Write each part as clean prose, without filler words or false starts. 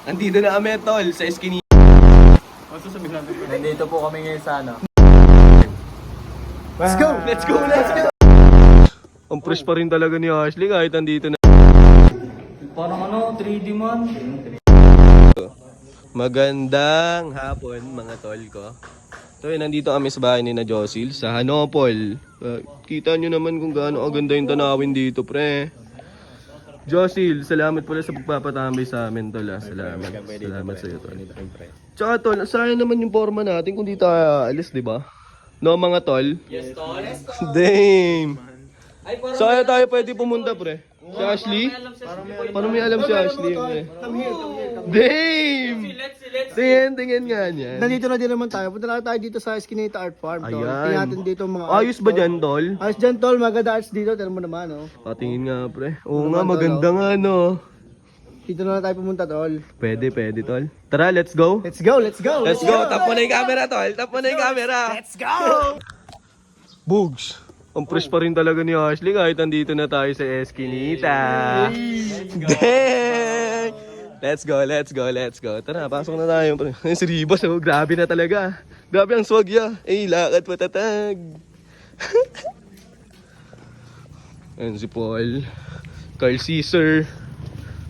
Andito na kami, tol, sa Eskinita. Nandito po kami ngayon sa ano. Let's go! Let's go! Let's go! Ang fresh pa rin talaga ni Ashley kahit andito na. Parang ano, 3D man. Magandang hapon, mga tol ko. So, nandito kami sa bahay ni na Josil sa Hanopol. Kita nyo naman kung gaano kaganda yung tanawin dito, pre. Josil, salamat pala sa pagpapatambay sa amin, tol. Salamat. Salamat sa iyo, tol. Tsaka, tol, sayang naman yung forma natin kung di tayo alis, di ba? No, mga tol? Yes, tol. Damn! Saan tayo pwede pumunta, pre? Si Ashley? Paano may alam si Ashley? Come here. Damn! Tingin nga niyan. Nandito na din naman tayo. Punta na tayo dito sa Eskinita Art Farm. Tol. Ayan. Tingnan natin dito ang mga Ayos ba dyan, tol? Ayos dyan, tol. Maganda arts dito. Tignan mo naman, oh. Patingin nga, pre. Oo nga, maganda nga, no. Dito na tayo pumunta, tol. Pwede, tol. Tara, let's go. Let's go, let's go. Let's go. Tap mo na yung camera, tol. Tap mo na yung camera. Let's go. Bugs. Ang fresh pa rin talaga ni Ashley kahit andito na tayo sa Eskinita. Dang! Let's go. Tara, pasok na tayo. Si Ribas, oh, grabe na talaga. Grabe ang swag ya. Lakad patatag. Ayan si Paul, Carl Caesar,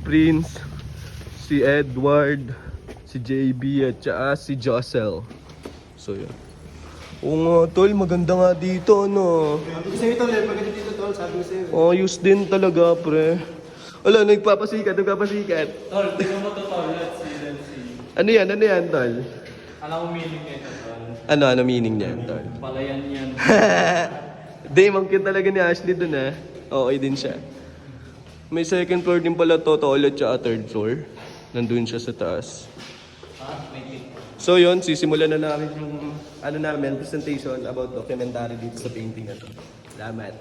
Prince, si Edward, si JB at saka si Jocel. So yun. Oo nga, tol, maganda nga dito, no? Sabi ko sa'yo, tol. Maganda dito, tol. Sabi ko sa'yo. Ayos din talaga, pre. Wala, nagpapasikat. Tol, tingnan mo to, tol. Let's see. Ano yan, tol? Alam mo meaning nito, tol. Ano meaning niyan, tol? Palayan yan. Day, ang cute talaga ni Ashley dun, ha? Okay din siya. May second floor din pala to, toilet at third floor. Nandun siya sa taas. So yun, sisimulan na namin yung presentation about documentary dito sa painting na to. Salamat.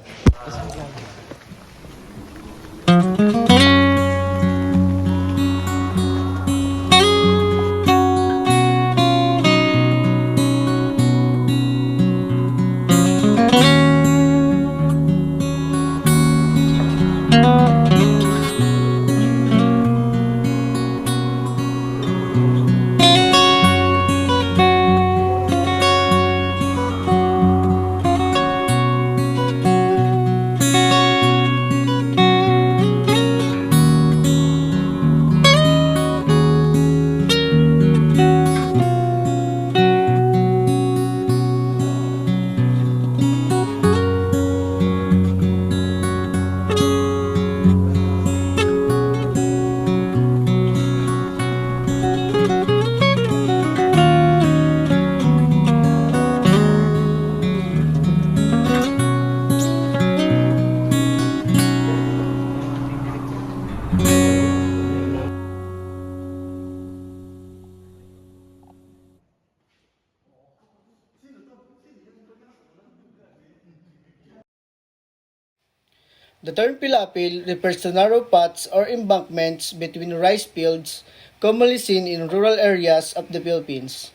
The term pilapil refers to narrow paths or embankments between rice fields commonly seen in rural areas of the Philippines.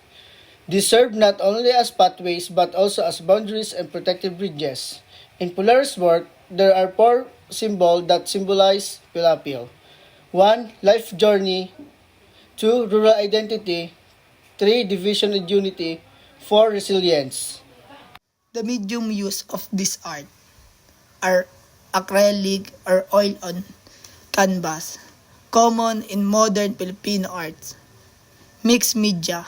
These serve not only as pathways but also as boundaries and protective bridges. In Polaris work, there are four symbols that symbolize pilapil. 1. Life journey. 2. Rural identity. 3. Division and unity. 4. Resilience. The medium use of this art are acrylic or oil on canvas, common in modern Filipino arts. Mixed media,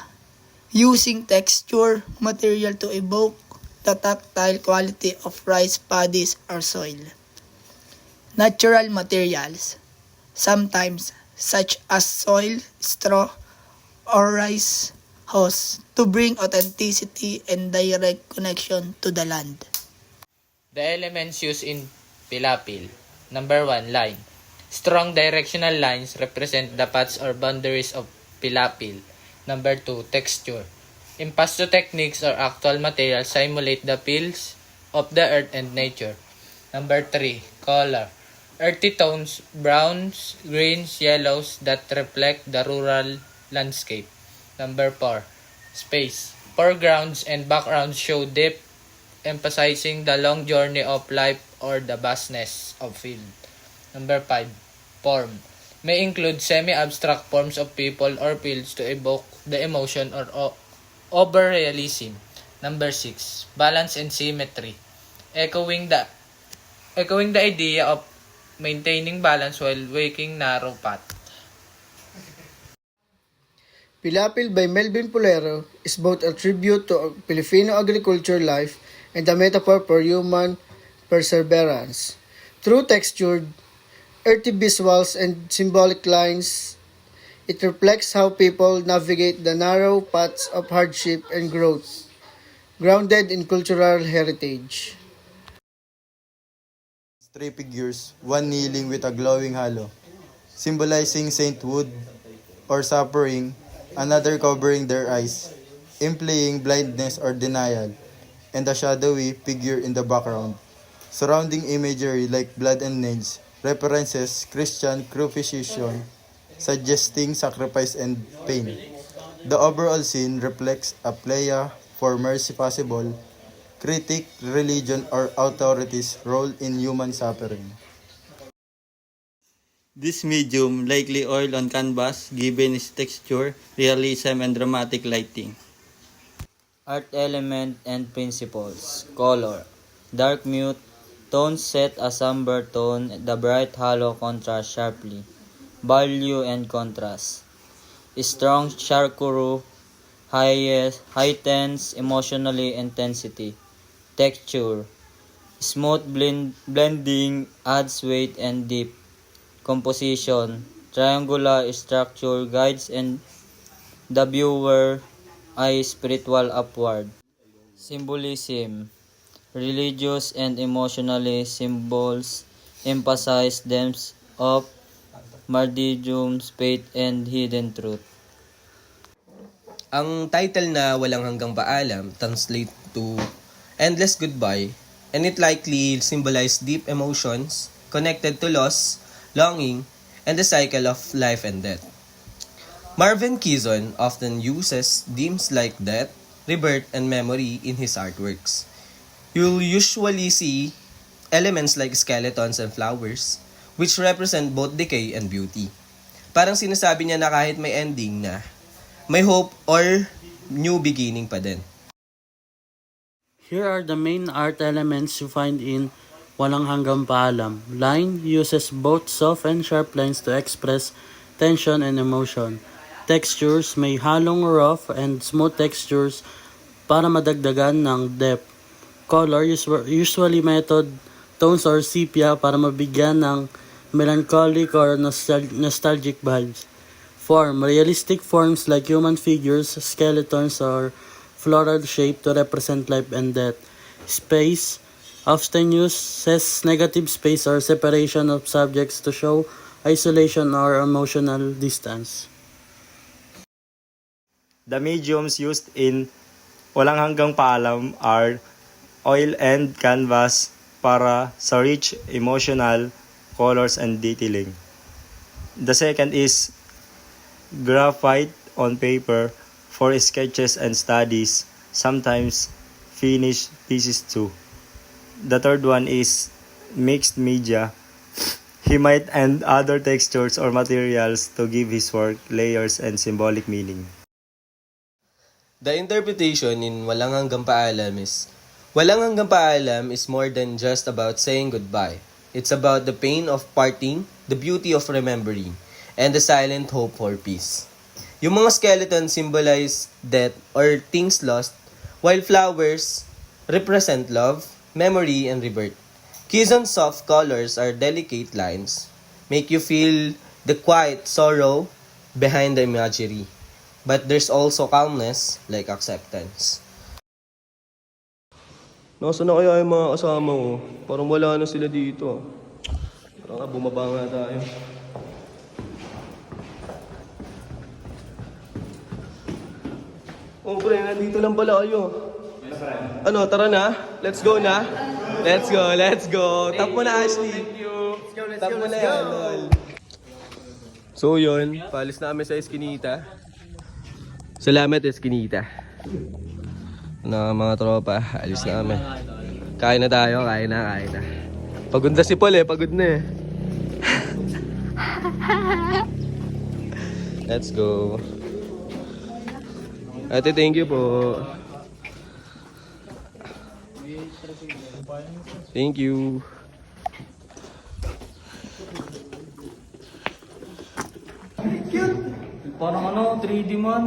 using texture material to evoke the tactile quality of rice paddies or soil. Natural materials, sometimes such as soil, straw, or rice husk to bring authenticity and direct connection to the land. The elements used in pilapil. Number 1, line. Strong directional lines represent the paths or boundaries of pilapil. Number 2, texture. Impasto techniques or actual materials simulate the feels of the earth and nature. Number 3, color. Earthy tones, browns, greens, yellows that reflect the rural landscape. Number 4, space. Foregrounds and backgrounds show depth, emphasizing the long journey of life or the vastness of field. Number 5, form. may include semi-abstract forms of people or fields to evoke the emotion or over-realism. Number 6, balance and symmetry. Echoing the idea of maintaining balance while walking narrow path. Pilapil by Melvin Pulero is both a tribute to Filipino agriculture life and a metaphor for human perseverance. Through textured, earthy visuals and symbolic lines, it reflects how people navigate the narrow paths of hardship and growth, grounded in cultural heritage. Three figures, one kneeling with a glowing halo, symbolizing sainthood or suffering, another covering their eyes, implying blindness or denial, and a shadowy figure in the background. Surrounding imagery like blood and nails references Christian crucifixion, suggesting sacrifice and pain. The overall scene reflects a plea for mercy possible, critique religion or authorities' role in human suffering. This medium, likely oil on canvas, given its texture, realism, and dramatic lighting. Art element and principles. Color. Dark mute. Tones set a somber tone. The bright hollow contrast sharply. Value and contrast. Strong charcoal heightens emotionally intensity. Texture. Smooth blending adds weight and depth. Composition. Triangular structure guides and the viewer eye spiritual upward. Symbolism. Religious and emotionally symbols emphasize depths of martyrdom's faith and hidden truth. Ang title na Walang Hanggang Paalam translate to Endless Goodbye, and it likely symbolized deep emotions connected to loss, longing, and the cycle of life and death. Marvin Kizon often uses themes like death, rebirth, and memory in his artworks. You'll usually see elements like skeletons and flowers, which represent both decay and beauty. Parang sinasabi niya na kahit may ending na, may hope or new beginning pa din. Here are the main art elements you find in Walang Hanggang Paalam. Line uses both soft and sharp lines to express tension and emotion. Textures may halong rough and smooth textures para madagdagan ng depth. Color usually method tones or sepia para mabigyan ng melancholic or nostalgic vibes. Form, realistic forms like human figures, skeletons, or floral shape to represent life and death. Space, often uses negative space or separation of subjects to show isolation or emotional distance. The mediums used in Walang Hanggang Paalam are oil and canvas para sa rich emotional colors and detailing. The second is graphite on paper for sketches and studies, sometimes finished pieces too. The third one is mixed media. He might add other textures or materials to give his work layers and symbolic meaning. The interpretation in Walang Hanggang Paalam is more than just about saying goodbye. It's about the pain of parting, the beauty of remembering, and the silent hope for peace. Yung mga skeletons symbolize death or things lost, while flowers represent love, memory, and rebirth. Kizon's soft colors are delicate lines, make you feel the quiet sorrow behind the imagery. But there's also calmness, like acceptance. Nasaan na kaya yung mga kasama ko? Parang wala na sila dito. Parang bumaba nga tayo. Oh pre, nandito lang pala kayo. Ano, tara na? Let's go na? Let's go. Tap mo na, Ashley. Tap mo na yan, lol. So yun, palis na kami sa Eskinita. Salamat, Eskinita. Mga tropa, alis na kami. Kain na tayo, kain na. Pagod na si Paul pagod na Let's go. Ate, thank you po. Thank you. Parang ano, 3D man.